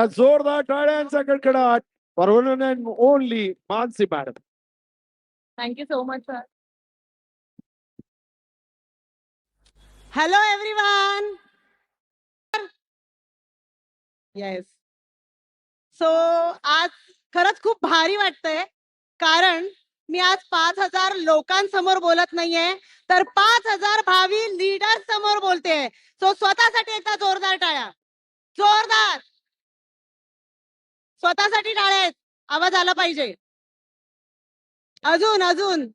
जरा जोरदार टाळ्यांचा कडकडाट for one and only Mansi madam. Thank you so much sir. Hello everyone. Yes. So आज खरंच खूप भारी वाटतंय, कारण मी आज 5,000 लोकांसमोर बोलत नाहीये, तर 5,000 भावी लीडर्स समोर बोलते. सो स्वतःसाठी एकदा जोरदार टाळ्या. जोरदार स्वतःसाठी टाळ्या. आवाज आला पाहिजे. अजून अजून.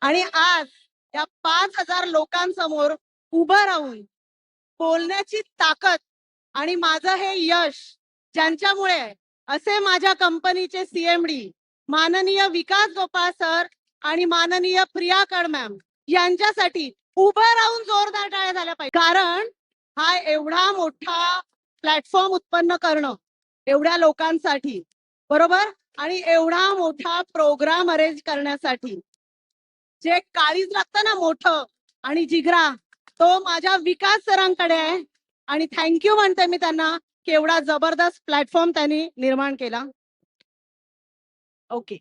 आणि आज या 5,000 लोकांसमोर उभं राहून बोलण्याची ताकद आणि माझं हे यश, ज्यांच्यामुळे असे माझ्या कंपनीचे सीएमडी माननीय विकास गोपाळ सर आणि माननीय प्रिया कड मॅम यांच्यासाठी उभं राहून जोरदार टाळ्या झाल्या पाहिजे. कारण हा एवढा मोठा प्लॅटफॉर्म उत्पन्न करणं एवढ्या लोकांसाठी, बरोबर, आणि एवढा मोठा प्रोग्राम अरेंज करण्यासाठी जे काळीज लागतं ना मोठं आणि जिगरा, तो माझ्या विकास सरांकडे आहे. आणि थँक्यू म्हणते मी त्यांना की एवढा जबरदस्त प्लॅटफॉर्म त्यांनी निर्माण केला. ओके.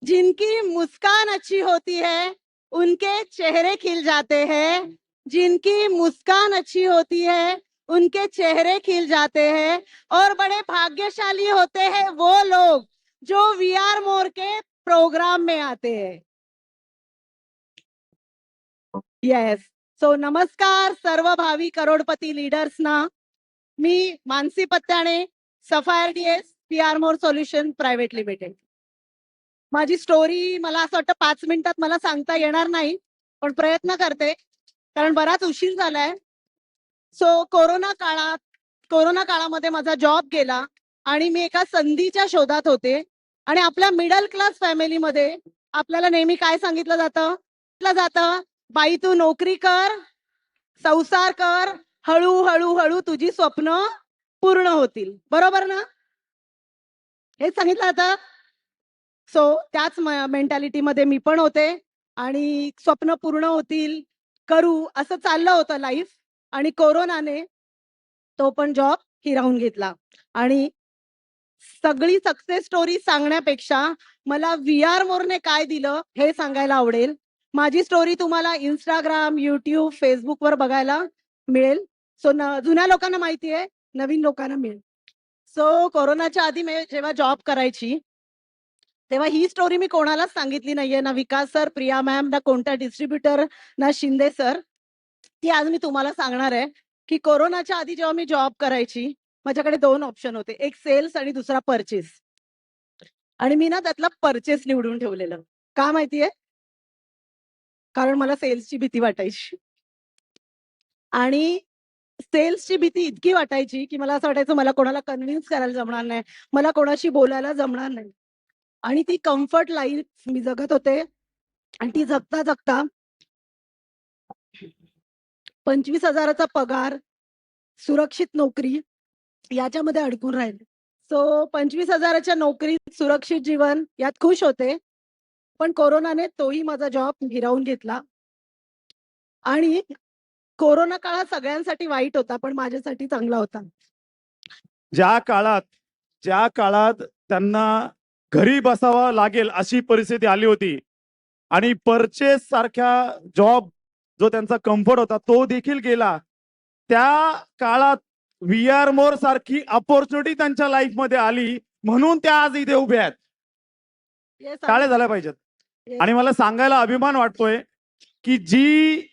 जिनकी मुस्कान अच्छी होती है उनके चेहरे खिल जाते हैं. जिनकी मुस्कान अच्छी होती है उनके चेहरे खिल जाते हैं. और बड़े भाग्यशाली होते हैं वो लोग जो वीआर मोर के प्रोग्राम में आते हैं. येस. सो नमस्कार सर्व भावी करोडपती लीडर्सना. मी मानसी पत्त्याने, सफायर डीएस, वीआर मोर सोल्युशन प्रायव्हेट लिमिटेड. माझी स्टोरी मला असं वाटतं 5 मिनिटात मला सांगता येणार नाही, पण प्रयत्न करते कारण बराच उशीर झालाय. सो कोरोना काळामध्ये माझा जॉब गेला आणि मी एका संधीच्या शोधात होते. आणि आपल्या मिडल क्लास फॅमिलीमध्ये आपल्याला नेहमी काय सांगितलं जातं, बाई तू नोकरी कर, संसार कर, हळूहळू हळू तुझी स्वप्न पूर्ण होतील, बरोबर ना, हे सांगितलं जातं. सो त्याच मेंटॅलिटी मध्ये मी पण होते आणि स्वप्न पूर्ण होतील, करू असं चाललं होतं लाईफ. आणि कोरोनाने तो पण जॉब हिरावून घेतला. आणि सगळी सक्सेस स्टोरी सांगण्यापेक्षा मला वीआर मोरने काय दिलं हे सांगायला आवडेल. माझी स्टोरी तुम्हाला इंस्टाग्राम, युट्यूब, फेसबुक वर बघायला मिळेल. सो जुन्या लोकांना माहिती आहे, नवीन लोकांना मिळेल. सो कोरोनाच्या आधी मी जेव्हा जॉब करायची तेव्हा ही स्टोरी मी कोणालाच सांगितली नाहीये, ना विकास सर, प्रिया मॅम, ना कोणत्या डिस्ट्रीब्युटर, ना शिंदे सर. ती आज मी तुम्हाला सांगणार आहे की कोरोनाच्या आधी जेव्हा मी जॉब करायची माझ्याकडे 2 ऑप्शन होते, एक सेल्स आणि दुसरा परचेस. आणि मी ना त्यातला परचेस निवडून ठेवलेलं. का माहितीये? कारण मला सेल्सची भीती वाटायची. आणि सेल्सची भीती इतकी वाटायची की मला असं वाटायचं मला कोणाला कन्व्हिन्स करायला जमणार नाही, मला कोणाशी बोलायला जमणार नाही. आणि ती कम्फर्ट लाईफ मी जगत होते. आणि ती जगता जगता 25,000चा पगार, सुरक्षित नोकरी याच्यामध्ये अडकून राहिले. सो 25,000च्या नोकरीत सुरक्षित जीवन यात खुश होते. पण कोरोनाने तोही माझा जॉब हिरावून घेतला. आणि कोरोना काळ सगळ्यांसाठी वाईट होता, पण माझ्यासाठी चांगला होता. ज्या काळात त्यांना घरी बसावं लागेल अशी परिस्थिती आली होती आणि परचेस सारख्या जॉब जो त्यांचा कम्फर्ट होता तो देखील गेला, त्या काळात वीआर मोर सारखी अपॉर्च्युनिटी त्यांच्या लाईफ मध्ये आली, म्हणून त्या आज इथे उभे आहेत. टाळ्या झाल्या पाहिजेत. आणि मला सांगायला अभिमान वाटतोय की जी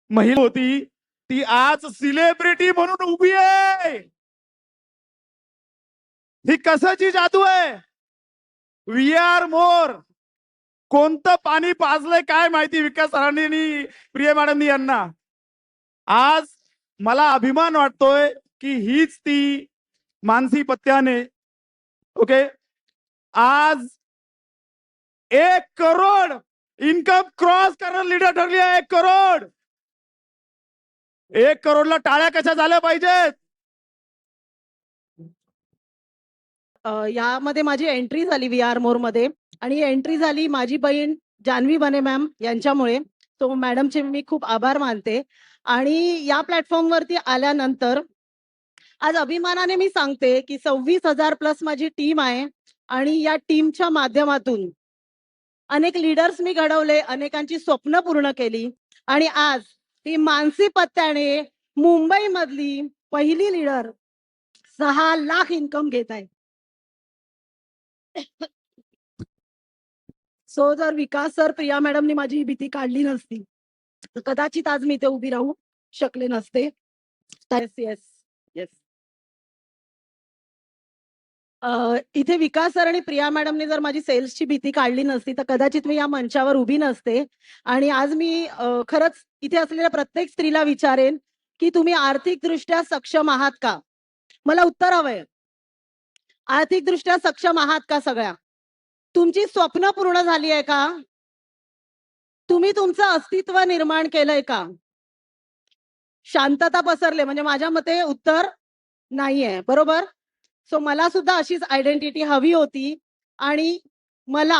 महिला होती ती आज सेलिब्रिटी म्हणून उभी आहे. ही कशाची जादू आहे? वीआर मोर. कोणतं पाणी पाजलंय काय माहिती विकास सरांनी आणि प्रिया मॅडमनी यांना. आज मला अभिमान वाटतोय की हीच ती मानसी पत्त्याने, ओके, आज 1 करोड इन्कम क्रॉस करणारी लीडर ठरली आहे. 1 करोड. 1 करोडला टाळ्या कशा झाल्या पाहिजेत? यामध्ये माझी एंट्री झाली वीआर मोर मध्ये. आणि एंट्री झाली माझी बहीण जान्हवी बने मॅम यांच्यामुळे. तो मॅडमचे मी खूप आभार मानते. आणि या प्लॅटफॉर्म वरती आल्यानंतर आज अभिमानाने मी सांगते की 26,000 प्लस माझी टीम आहे आणि या टीमच्या माध्यमातून अनेक लीडर्स मी घडवले, अनेकांची स्वप्न पूर्ण केली आणि आज ही मानसी पत्त्याने मुंबई मधली पहिली लीडर 6 लाख इन्कम घेत आहे. सो जर विकास सर, प्रिया मॅडमनी माझी ही भीती काढली नसती तर कदाचित आज मी इथे उभी राहू शकले नसते. Yes yes yes. इथे विकास सर आणि प्रिया मॅडमने जर माझी सेल्सची भीती काढली नसती तर कदाचित मी या मंचावर उभी नसते. आणि आज मी खरंच इथे असलेल्या प्रत्येक स्त्रीला विचारेन की तुम्ही आर्थिकदृष्ट्या सक्षम आहात का? मला उत्तर हवंय. आर्थिकदृष्ट्या सक्षम आहात का सगळ्या? तुमची स्वप्न पूर्ण झाली आहे का? तुम्ही तुमचं अस्तित्व निर्माण केलंय का? शांतता पसरले म्हणजे माझ्या मते उत्तर नाहीये, बरोबर? सो मला सुद्धा अशीच आयडेंटिटी हवी होती आणि मला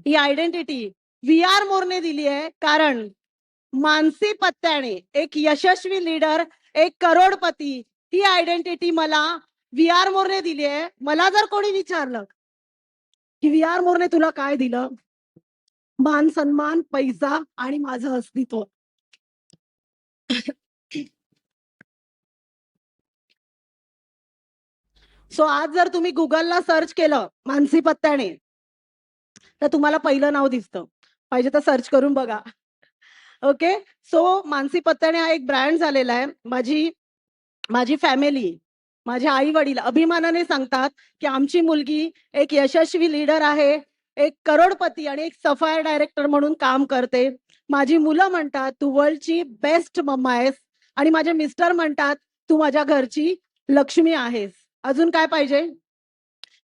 ही आयडेंटिटी VR मोरने दिली आहे. कारण मानसी पत्त्याने एक यशस्वी लीडर, एक करोडपती, ही आयडेंटिटी मला VR मोरने दिली आहे. मला जर कोणी विचारलं की VR मोरने तुला काय दिलं? मान सन्मान, पैसा आणि माझं अस्तित्व. सो आज जर तुम्ही गुगलला सर्च केलं मानसी पत्त्याने तर तुम्हाला पहिलं नाव दिसतं. पाहिजे तर सर्च करून बघा. ओके. सो मानसी पत्त्याने हा एक ब्रँड झालेला आहे. माझी फॅमिली, माझे आई वडील अभिमानाने सांगतात की आमची मुलगी एक यशस्वी लीडर आहे, एक करोडपती आणि एक सफायर डायरेक्टर म्हणून काम करते. माझी मुलं म्हणतात तू वर्ल्डची बेस्ट मम्मा आहेस आणि माझे मिस्टर म्हणतात तू माझ्या घरची लक्ष्मी आहेस. अजून काय पाहिजे?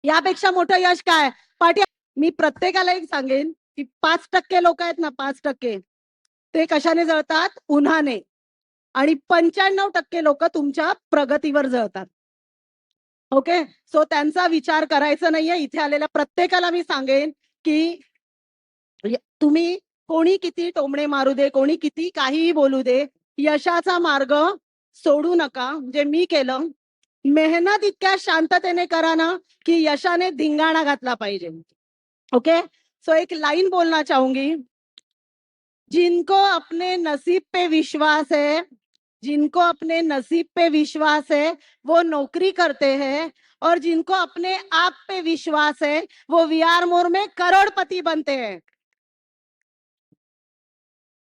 यापेक्षा मोठं यश काय? पाठी. मी प्रत्येकाला एक सांगेन की 5% लोक आहेत ना, 5% ते कशाने जळतात? उन्हाने. आणि 95% लोक तुमच्या प्रगतीवर जळतात. ओके. सो त्यांचा विचार करायचा नाहीये. इथे आलेल्या प्रत्येकाला मी सांगेन की तुम्ही कोणी किती टोमणे मारू दे, कोणी किती काहीही बोलू दे, यशाचा मार्ग सोडू नका. जे मी केलं, मेहनत इतक्या शांततेने करा ना की यशाने धिंगाणा घातला पाहिजे. ओके. सो एक लाइन बोलना चाहूंगी. जिनको अपने नसीब पे विश्वास है, जिनको अपने नसीब पे विश्वास है वो नौकरी करते हैं और जिनको अपने आप पे विश्वास है वो VR मोर में करोड़पती बनते हैं.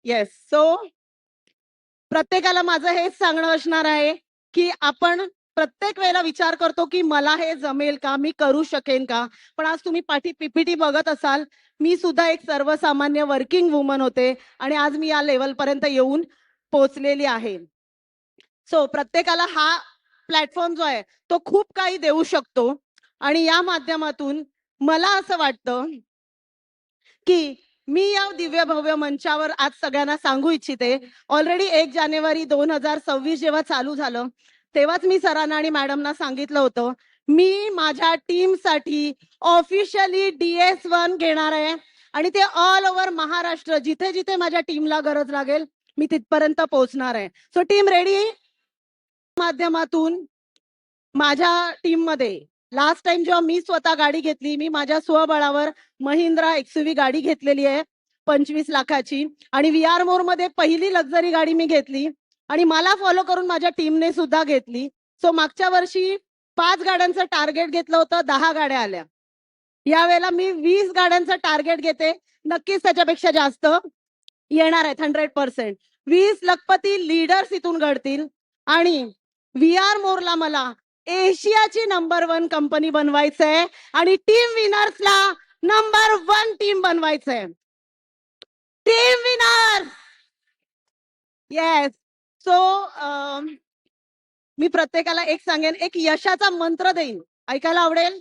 येस. सो प्रत्येकाला माझं हेच सांगणं असणार आहे की आपण प्रत्येक वेळेला विचार करतो की मला हे जमेल का, मी करू शकेन का? पण आज तुम्ही पाठी PPT बघत असाल, मी सुद्धा एक सर्वसामान्य वर्किंग वुमन होते आणि आज मी या लेवल पर्यंत येऊन पोहोचलेली आहे. सो प्रत्येकाला हा प्लॅटफॉर्म जो आहे तो खूप काही देऊ शकतो आणि या माध्यमातून मला असं वाटतं की मी या दिव्य भव्य मंचावर आज सगळ्यांना सांगू इच्छिते. ऑलरेडी 1 जानेवारी 2026 जेव्हा चालू झालं तेव्हाच मी सरांना आणि मॅडमना सांगितलं होतं मी माझ्या टीमसाठी ऑफिशियली DS1 घेणार आहे आणि ते ऑल ओव्हर महाराष्ट्र जिथे जिथे माझ्या टीमला गरज लागेल मी तिथपर्यंत पोहोचणार आहे. So team ready? माध्यमातून माझ्या टीम मध्ये लास्ट टाइम जेव्हा मी स्वतः गाडी घेतली, मी माझ्या स्वबळावर महिंद्रा XUV गाडी घेतलेली आहे 25 लाखाची आणि VR मोर मध्ये पहिली लक्झरी गाडी मी घेतली आणि मला फॉलो करून माझ्या टीमने सुद्धा घेतली. सो मागच्या वर्षी 5 गाड्यांचं टार्गेट घेतलं होतं, 10 गाड्या आल्या. यावेळेला मी 20 गाड्यांचं टार्गेट घेते. नक्कीच त्याच्यापेक्षा जास्त येणार आहेत 100%. 20 लखपती लीडर्स इथून घडतील आणि VR मोरला मला एशियाची नंबर 1 कंपनी बनवायचंय आणि टीम विनर्सला नंबर 1 टीम बनवायचंय. Team winners. येस. सो मी प्रत्येकाला एक सांगेन, एक यशाचा मंत्र देईन. ऐकायला आवडेल?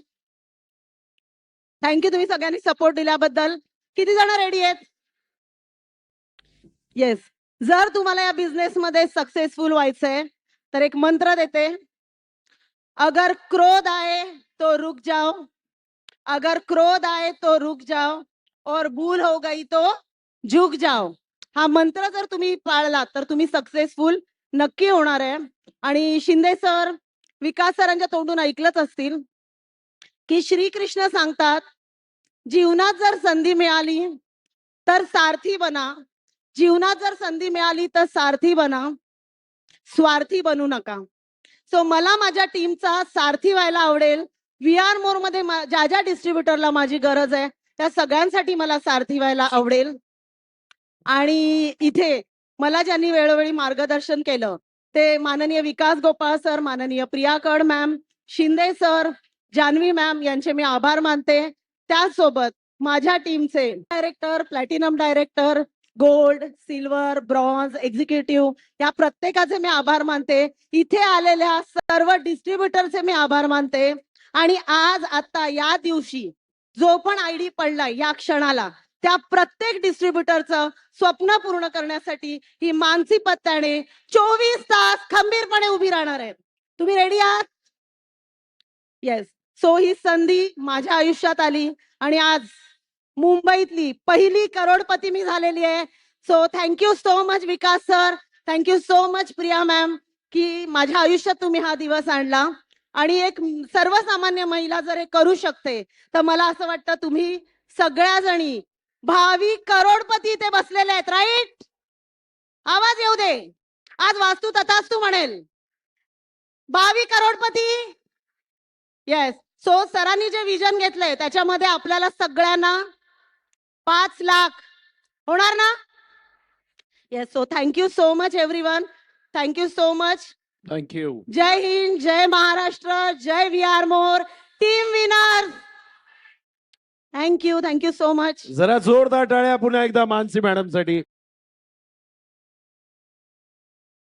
थँक्यू तुम्ही सगळ्यांनी सपोर्ट दिल्याबद्दल. किती जण रेडी आहेत? येस. जर तुम्हाला या बिझनेस मध्ये सक्सेसफुल व्हायचंय तर एक मंत्र देते. अगर क्रोध आए तो रुक जाओ, अगर क्रोध आए तो रुक जाओ और भूल हो गई तो झुक जाओ. हा मंत्र जर तुम्ही पाळला तर तुम्ही सक्सेसफुल नक्की होणार आहे. आणि शिंदे सर, विकास सरांच्या तोंडून ऐकलंच असतील की श्रीकृष्ण सांगतात, जीवनात जर संधी मिळाली तर सारथी बना, जीवनात जर संधी मिळाली तर सारथी बना, स्वार्थी बनू नका. सो मला माझ्या टीमचा सारथी व्हायला आवडेल. व्ही आर मोर मध्ये ज्या ज्या डिस्ट्रीब्युटरला माझी गरज आहे त्या सगळ्यांसाठी मला सारथी व्हायला आवडेल. आणि इथे मला ज्यांनी वेळोवेळी मार्गदर्शन केलं ते माननीय विकास गोपाळ सर, माननीय Priya Kad ma'am, Shinde sir, Janhavi ma'am यांचे मी आभार मानते. त्याचसोबत माझ्या टीमचे director, platinum director, gold, silver, bronze, executive या प्रत्येकाचे मी आभार मानते. इथे आलेल्या सर्व डिस्ट्रीब्युटरचे मी आभार मानते. आणि आज आता या दिवशी जो पण आयडी पडलाय या क्षणाला, त्या प्रत्येक डिस्ट्रीब्युटरचं स्वप्न पूर्ण करण्यासाठी ही मानसी पत्त्याने 24 तास खंबीरपणे उभी राहणार आहे. तुम्ही रेडी आहात? येस. सो ही संधी माझ्या आयुष्यात आली आणि आज मुंबईतली पहिली करोडपती मी झालेली आहे. So thank you so much Vikas sir, thank you so much Priya ma'am की माझ्या आयुष्यात तुम्ही हा दिवस आणला. आणि एक सर्वसामान्य महिला जर हे करू शकते तर मला असं वाटतं तुम्ही सगळ्या जणी भावी करोडपती इथे बसलेले आहेत, राईट? आवाज येऊ दे. आज वास्तू तथास्तू म्हणेल. भावी करोडपती. येस. सो सरांनी जे विजन घेतलंय त्याच्यामध्ये आपल्याला सगळ्यांना 5 लाख होणार ना? Yes. So thank you so much everyone. Thank you so much. Thank you. जय हिंद, जय महाराष्ट्र, जय V R more, team winner. Thank you so much. जरा जोरदार टाळ्या पुन्हा एकदा मानसी मॅडम साठी.